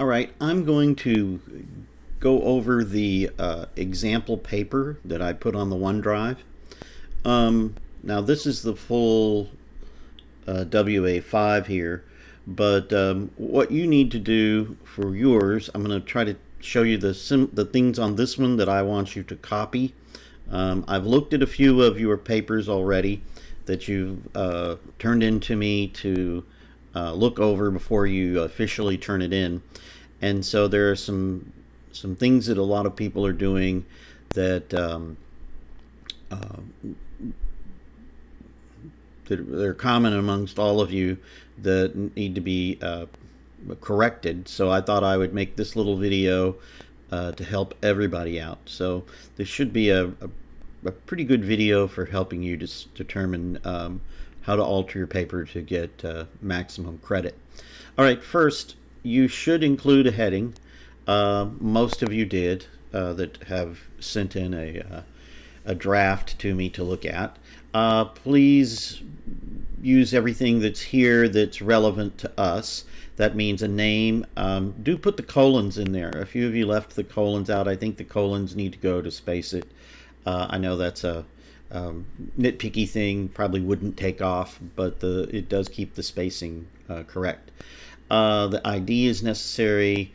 All right, I'm going to go over the example paper that I put on the OneDrive. Now, this is the full WA5 here, but what you need to do for yours, I'm going to try to show you the things on this one that I want you to copy. I've looked at a few of your papers already that you've turned in to me to look over before you officially turn it in. And so there are some things that a lot of people are doing that uh, that are common amongst all of you that need to be corrected. So I thought I would make this little video to help everybody out. So this should be a pretty good video for helping you to determine how to alter your paper to get maximum credit. All right, first, you should include a heading. Most of you did that have sent in a draft to me to look at. Please use everything that's here that's relevant to us. That means a name. Do put the colons in there. A few of you left the colons out. I think the colons need to go to space it. I know that's a nitpicky thing, probably wouldn't take off, but it does keep the spacing correct. The ID is necessary.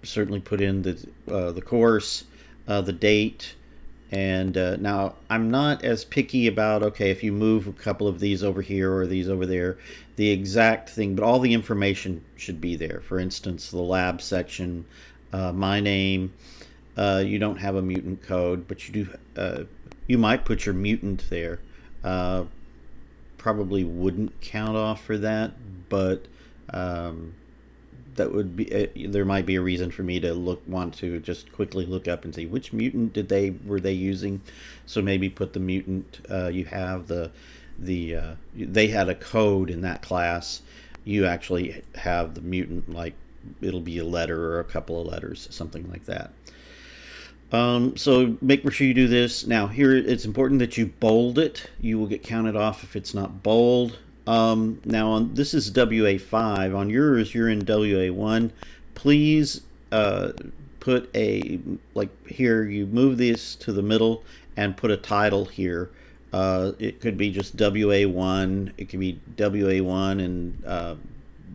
Certainly put in the course, the date, and now I'm not as picky about, okay, if you move a couple of these over here or these over there, the exact thing, but all the information should be there. For instance, the lab section, my name. You don't have a mutant code, but you do. You might put your mutant there. Probably wouldn't count off for that, but that would be. There might be a reason for me to want to just quickly look up and see which mutant were they using. So maybe put the mutant you have. They had a code in that class. You actually have the mutant, like it'll be a letter or a couple of letters, something like that. So make sure you do this. Now here it's important that you bold it. You will get counted off if it's not bold. Now this is WA5. On yours, you're in WA1. Please put like here, you move this to the middle and put a title here. It could be just WA1. It could be WA1 and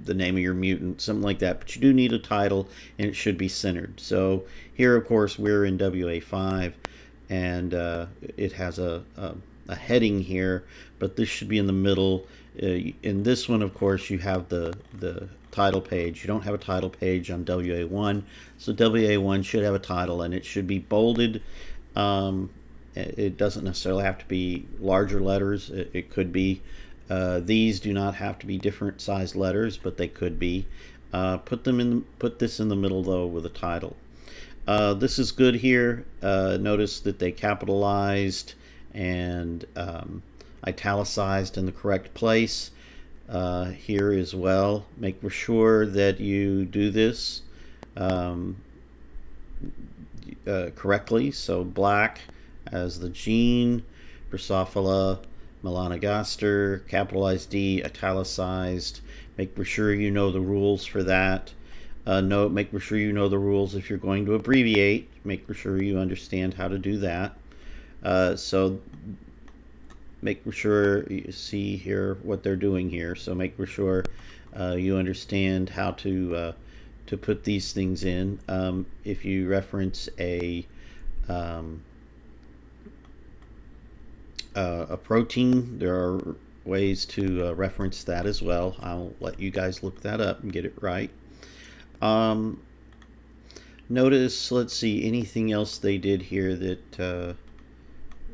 the name of your mutant, something like that. But you do need a title, and it should be centered. So here, of course, we're in WA5, and it has a heading here, but this should be in the middle. In this one, of course, you have the title page. You don't have a title page on WA1, so WA1 should have a title, and it should be bolded. It doesn't necessarily have to be larger letters. It could be. These do not have to be different size letters, but they could be. Put this in the middle though with a title. This is good here. Notice that they capitalized and italicized in the correct place. Here as well. Make sure that you do this correctly. So black as the gene, Drosophila melanogaster, capitalized D, italicized. Make sure you know the rules for that. Make sure you know the rules if you're going to abbreviate. Make sure you understand how to do that. So make sure you see here what they're doing here. So make sure you understand how to put these things in. If you reference a protein, there are ways to reference that as well. I'll let you guys look that up and get it right. Notice, let's see, anything else they did here that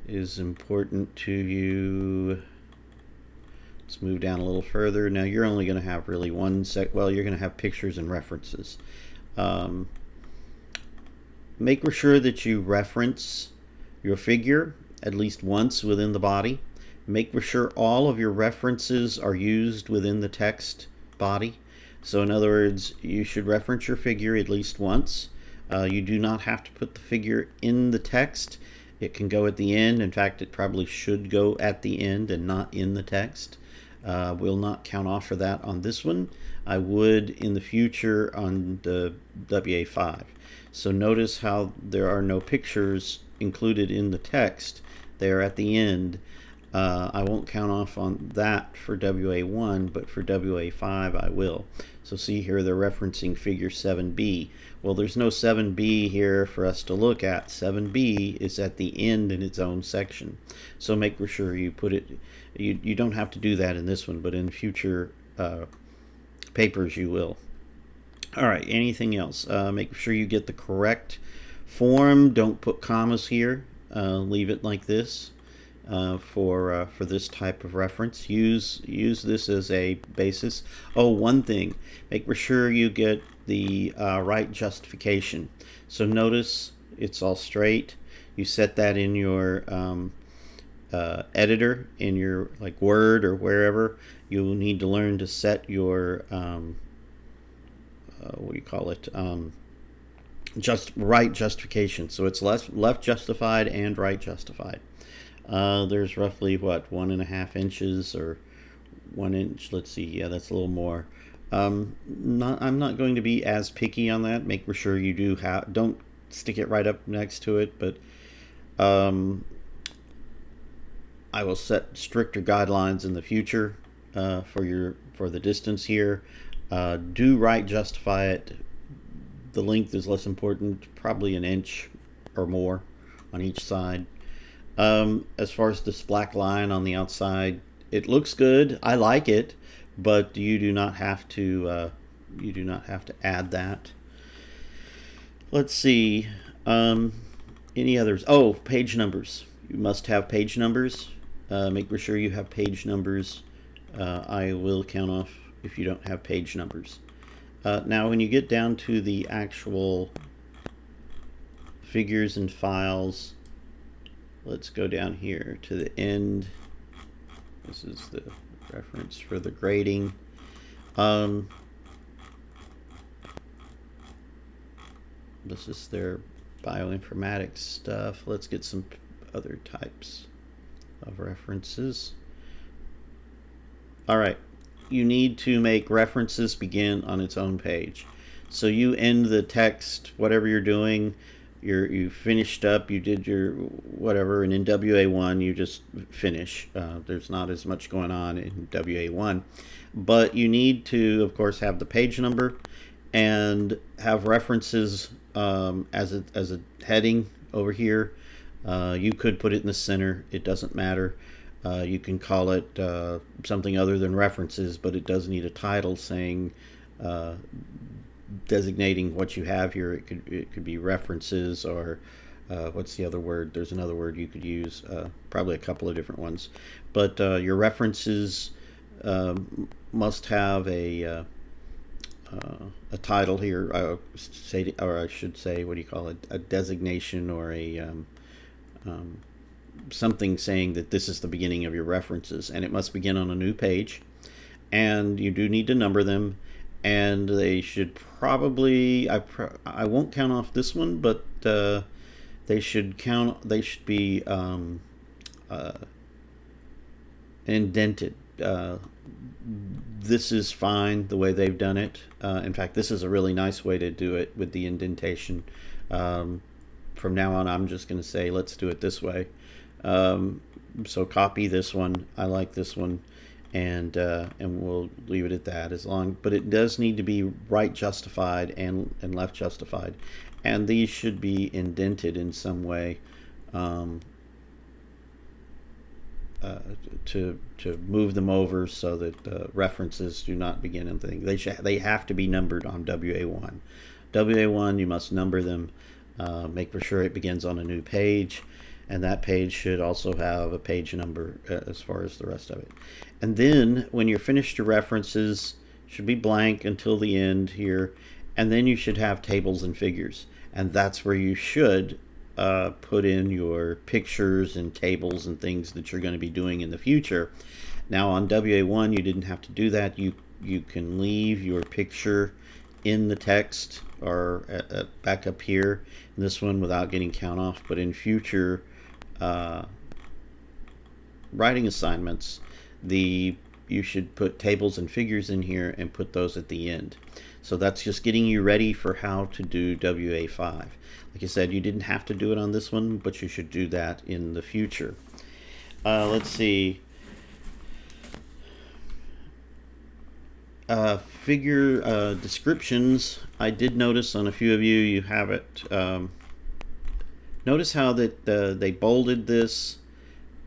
is important to you. Let's move down a little further. Now you're only going to have really well, you're going to have pictures and references. Make sure that you reference your figure at least once within the body. Make sure all of your references are used within the text body. So in other words, you should reference your figure at least once. You do not have to put the figure in the text. It can go at the end. In fact, it probably should go at the end and not in the text. Will not count off for that on this one. I would in the future on the WA5. So notice how there are no pictures included in the text. They are at the end. I won't count off on that for WA1, but for WA5 I will. So see here they're referencing figure 7b. Well, there's no 7b here for us to look at. 7b is at the end in its own section. So make sure you put it, you don't have to do that in this one, but in future papers you will. All right, anything else? Make sure you get the correct form. Don't put commas here. Leave it like this. For this type of reference, use this as a basis. Oh, one thing, make sure you get the right justification. So notice it's all straight. You set that in your editor, in your like Word or wherever. You'll need to learn to set your what do you call it? Just right justification. So it's left justified and right justified. There's roughly what, 1.5 inches or 1 inch. Let's see. Yeah, that's a little more. I'm not going to be as picky on that. Make sure you do don't stick it right up next to it, but I will set stricter guidelines in the future for the distance here. Do right justify it. The length is less important, probably 1 inch or more on each side. As far as this black line on the outside, it looks good. I like it, but you do not have to add that. Let's see. Any others? Oh, page numbers. You must have page numbers. Make sure you have page numbers. I will count off if you don't have page numbers. Now, when you get down to the actual figures and files, let's go down here to the end. This is the reference for the grading. This is their bioinformatics stuff. Let's get some other types of references. All right. You need to make references begin on its own page. So you end the text, whatever you're doing, you finished up, you did your whatever, and in WA1 you just finish. There's not as much going on in WA1, but you need to, of course, have the page number and have references as a heading over here. You could put it in the center. It doesn't matter. You can call it something other than references, but it does need a title saying, designating what you have here. It could be references, or what's the other word? There's another word you could use, probably a couple of different ones. But your references must have a title here, or I should say, what do you call it? A designation or a something saying that this is the beginning of your references, and it must begin on a new page, and you do need to number them, and they should probably, I won't count off this one, but they should be indented. This is fine the way they've done it. In fact, this is a really nice way to do it with the indentation. From now on, I'm just going to say, let's do it this way. So copy this one. I like this one, and we'll leave it at that. But it does need to be right justified and left justified, and these should be indented in some way to move them over so that references do not begin in things. They have to be numbered on WA1. WA1, you must number them. Make for sure it begins on a new page, and that page should also have a page number as far as the rest of it. And then when you're finished, your references should be blank until the end here, and then you should have tables and figures, and that's where you should put in your pictures and tables and things that you're going to be doing in the future. Now on WA1 you didn't have to do that. You can leave your picture in the text or back up here in this one without getting count off, but in future writing assignments, the you should put tables and figures in here and put those at the end. So that's just getting you ready for how to do WA5. Like I said, you didn't have to do it on this one, but you should do that in the future. Let's see. Figure descriptions. I did notice on a few of you, you have it. Notice how that they bolded this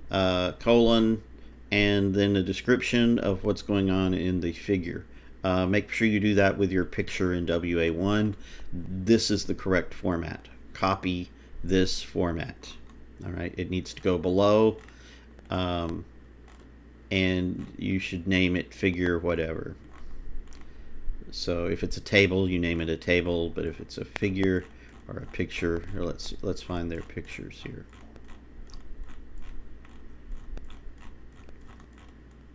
colon and then a description of what's going on in the figure. Make sure you do that with your picture in WA1. This is the correct format. Copy this format. All right, it needs to go below, and you should name it figure whatever. So if it's a table, you name it a table, but if it's a figure or a picture, or let's find their pictures here.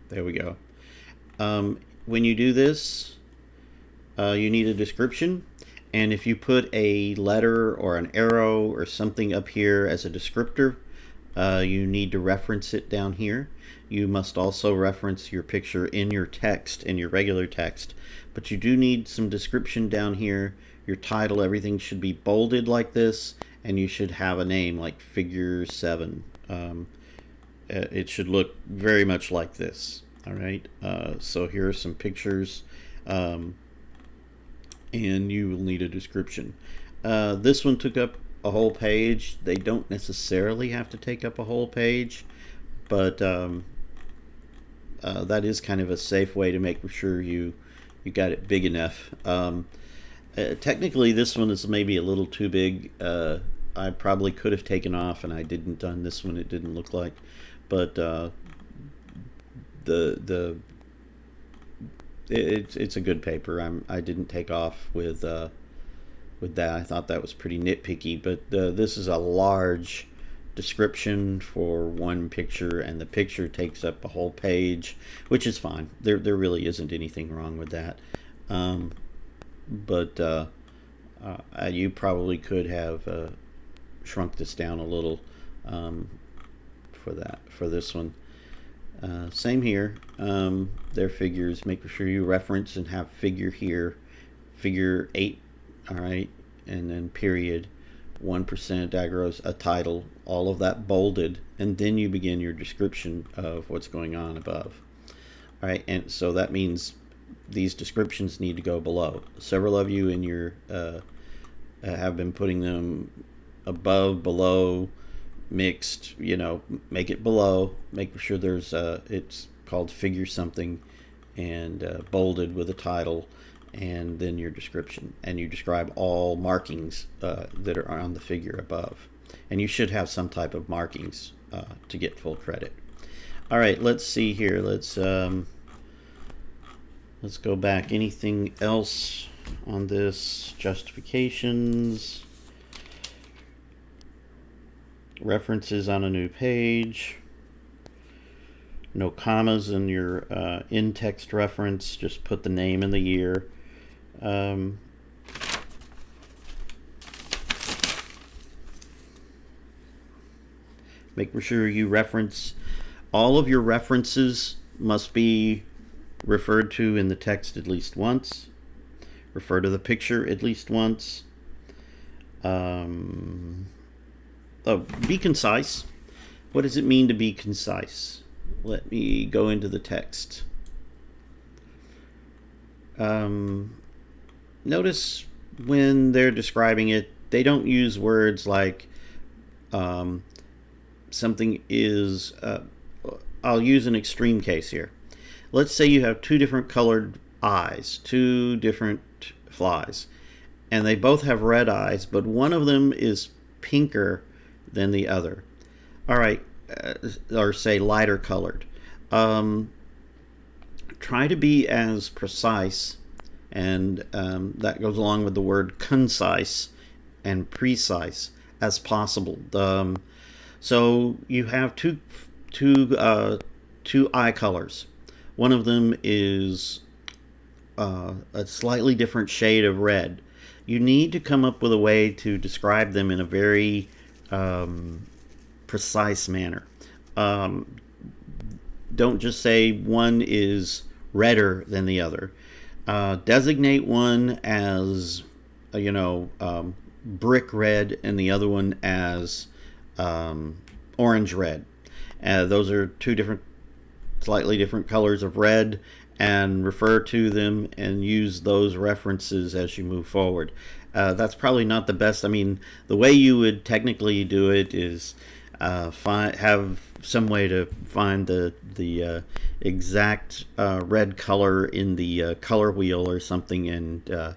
There we go. When you do this, you need a description, and if you put a letter or an arrow or something up here as a descriptor, you need to reference it down here. You must also reference your picture in your text, in your regular text, but you do need some description down here. Your title, everything should be bolded like this, and you should have a name like figure 7. It should look very much like this. All right, so here are some pictures, and you will need a description. This one took up a whole page. They don't necessarily have to take up a whole page, but that is kind of a safe way to make sure you got it big enough. Technically, this one is maybe a little too big. I probably could have taken off, and I didn't on this one. It didn't look like, but it's a good paper. I didn't take off with that. I thought that was pretty nitpicky, but this is a large description for one picture, and the picture takes up a whole page, which is fine. There really isn't anything wrong with that. But you probably could have shrunk this down a little for this one. Same here. Their figures, make sure you reference and have figure here, figure 8, all right, and then period, 1% aggros, a title, all of that bolded, and then you begin your description of what's going on above. All right, and so that means these descriptions need to go below. Several of you in your have been putting them above, below, mixed. Make it below. Make sure there's it's called figure something, and bolded with a title, and then your description, and you describe all markings that are on the figure above, and you should have some type of markings to get full credit. All right, let's see here. Let's go back. Anything else on this? Justifications, references on a new page, no commas in your in-text reference, just put the name and the year. Make sure you reference, all of your references must be referred to in the text at least once. Refer to the picture at least once. Be concise. What does it mean to be concise? Let me go into the text. Notice when they're describing it, they don't use words like something is, I'll use an extreme case here. Let's say you have two different colored eyes, two different flies, and they both have red eyes, but one of them is pinker than the other. All right, or say lighter colored. Try to be as precise, and that goes along with the word concise and precise as possible. So you have two eye colors. One of them is a slightly different shade of red. You need to come up with a way to describe them in a very precise manner. don't just say one is redder than the other. Designate one as, brick red and the other one as orange red. Those are two slightly different colors of red, and refer to them and use those references as you move forward. That's probably not the best. I mean, the way you would technically do it is have some way to find the exact red color in the color wheel or something, and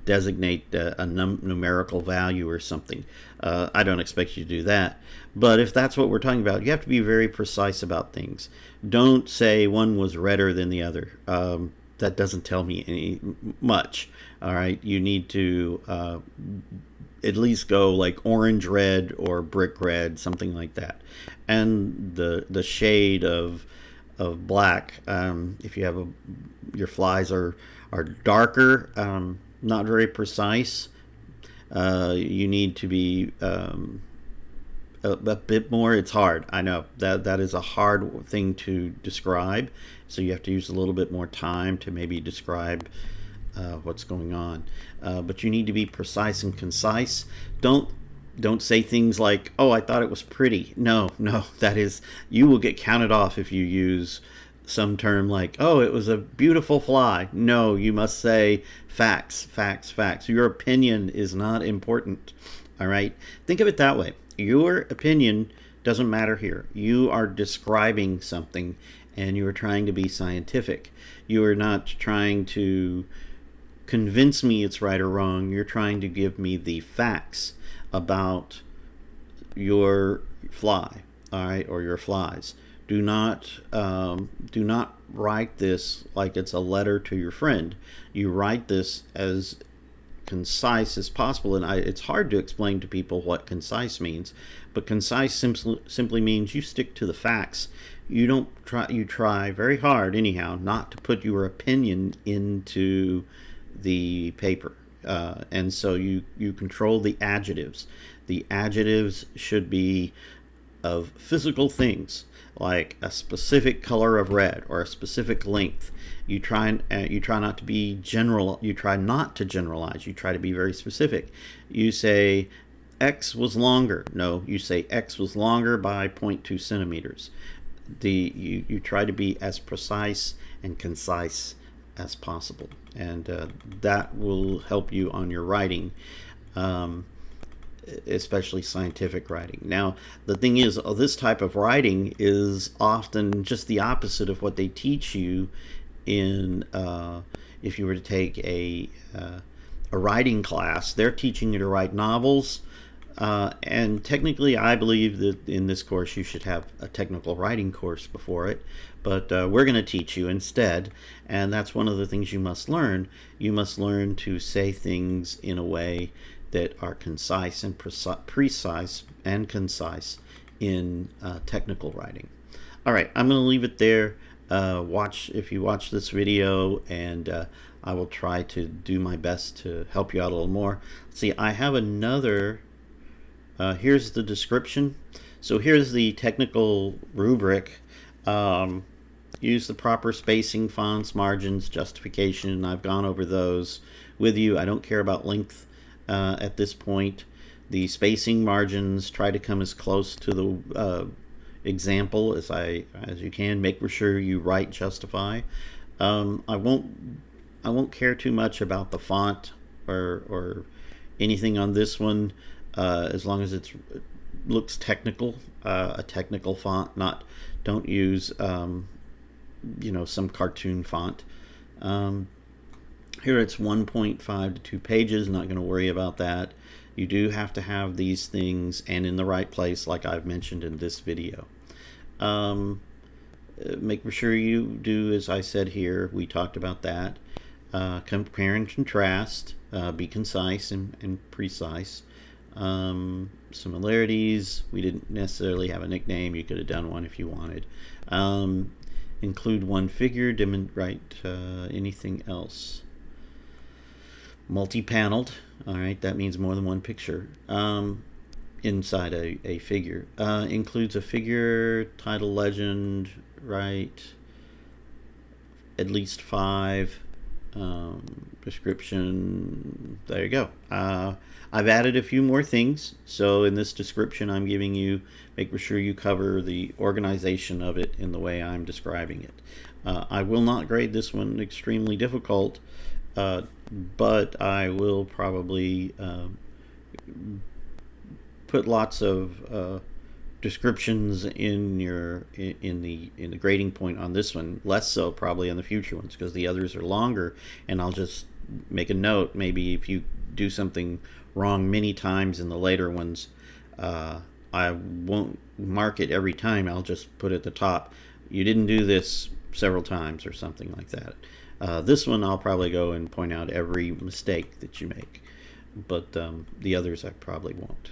designate a numerical value or something. I don't expect you to do that, but if that's what we're talking about, you have to be very precise about things. Don't say one was redder than the other. That doesn't tell me much. All right, you need to at least go like orange red or brick red, something like that. And the shade of black, if you have your flies are darker, not very precise, you need to be a bit more. It's hard. I know that is a hard thing to describe, so you have to use a little bit more time to maybe describe what's going on. But you need to be precise and concise. Don't say things like, "Oh, I thought it was pretty." No, that is, you will get counted off if you use some term like, "Oh, it was a beautiful fly." No, you must say facts. Your opinion is not important. All right? Think of it that way. Your opinion doesn't matter here. You are describing something, and you are trying to be scientific. You are not trying to convince me it's right or wrong. You're trying to give me the facts about your fly, all right, or your flies. Do not write this like it's a letter to your friend. You write this as concise as possible, and it's hard to explain to people what concise means, but concise simply means you stick to the facts. You try very hard anyhow not to put your opinion into the paper, and so you control the adjectives. The adjectives should be of physical things, like a specific color of red or a specific length. You try not to be general. You try not to generalize. You try to be very specific. You say X was longer. No, you say X was longer by 0.2 centimeters. You try to be as precise and concise as possible, and that will help you on your writing, especially scientific writing. Now, the thing is, this type of writing is often just the opposite of what they teach you in if you were to take a writing class. They're teaching you to write novels, and technically I believe that in this course you should have a technical writing course before it, but we're going to teach you instead, and that's one of the things you must learn. You must learn to say things in a way that are concise and precise and concise in technical writing. All right, I'm going to leave it there. If you watch this video, and I will try to do my best to help you out a little more. See, I have another, here's the description. So here's the technical rubric. Use the proper spacing, fonts, margins, justification. I've gone over those with you. I don't care about length at this point. The spacing, margins, try to come as close to the example as you can. Make sure you write justify. I won't care too much about the font or anything on this one, as long as it looks technical, a technical font. Don't use some cartoon font. Here it's 1.5 to 2 pages. Not going to worry about that. You do have to have these things and in the right place, like I've mentioned in this video. Make sure you do as I said here. We talked about that. Compare and contrast. Be concise and precise. Similarities. We didn't necessarily have a nickname. You could have done one if you wanted. Include one figure. Demonstrate anything else. Multi-paneled. All right, that means more than one picture. inside a figure. Includes a figure, title, legend, right? At least 5. Description. There you go. I've added a few more things. So in this description I'm giving you, make sure you cover the organization of it in the way I'm describing it. I will not grade this one extremely difficult, but I will probably put lots of descriptions in the grading point on this one, less so probably on the future ones, because the others are longer, and I'll just make a note. Maybe if you do something wrong many times in the later ones, I won't mark it every time. I'll just put at the top, you didn't do this several times or something like that. This one I'll probably go and point out every mistake that you make, but the others I probably won't.